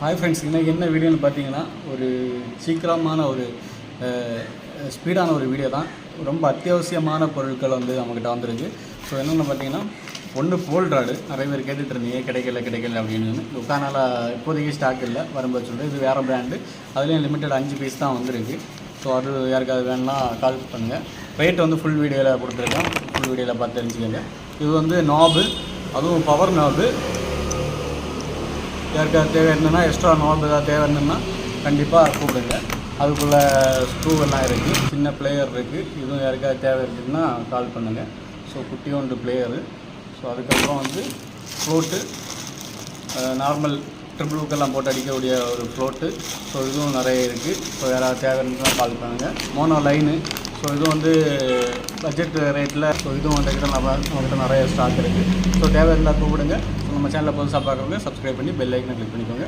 Hi friends, இன்றைக்கி என்ன வீடியோன்னு பார்த்தீங்கன்னா ஒரு சீக்கிரமான ஒரு ஸ்பீடான ஒரு வீடியோ தான். ரொம்ப அத்தியாவசியமான பொருட்கள் வந்து நம்மக்கிட்ட வந்திருக்கு. ஸோ என்னென்னு பார்த்தீங்கன்னா, ஒன்று போல்ட் ராடு. நிறைய பேர் கேட்டுட்டு இருந்தீங்க கிடைக்கல அப்படின்னு. துக்கானால் இப்போதைக்கு ஸ்டாக் இல்லை, வரும்போது சொல்லிட்டு இது வேறு பிராண்டு. அதுலேயும் லிமிட்டட் 5 பீஸ் தான் வந்திருக்கு. ஸோ அது யாருக்காவது வேணும்னா கால் பண்ணுங்கள். ரேட் வந்து ஃபுல் வீடியோவில் கொடுத்துருக்கேன், ஃபுல் வீடியோவில் பார்த்து தெரிஞ்சுக்கோங்க. இது வந்து நாபு, அதுவும் பவர் நாபு. யாருக்காவது தேவை இருந்ததுன்னா, எக்ஸ்ட்ரா நாபு ஏதாவது தேவை இருந்ததுன்னா கண்டிப்பாக கூப்பிடுங்க. அதுக்குள்ளே ஸ்க்ரூ எல்லாம் இருக்குது, சின்ன பிளேயர் இருக்குது. இதுவும் யாருக்காவது தேவை இருக்குதுன்னா கால் பண்ணுங்கள். So குட்டியோண்டு player. ஸோ அதுக்கப்புறம் வந்து ஃப்ளோட்டு, நார்மல் ட்ரிபிளுக்கெல்லாம் போட்டு அடிக்கக்கூடிய ஒரு ஃப்ளோட்டு. ஸோ இதுவும் நிறைய இருக்குது. ஸோ யாராவது தேவை இருந்ததுன்னா கால் பண்ணுங்கள். Mono line. ஸோ இதுவும் வந்து பட்ஜெட் ரேட்டில். ஸோ இதுவும் நம்மகிட்ட நிறைய ஸ்டாக் இருக்குது. ஸோ தேவை இருந்தால் கூப்பிடுங்க. ஸோ நம்ம சேனலில் புதுசாக பார்க்குறவங்க சப்ஸ்கிரைப் பண்ணி பெல் ஐக்கனை கிளிக் பண்ணிக்கோங்க.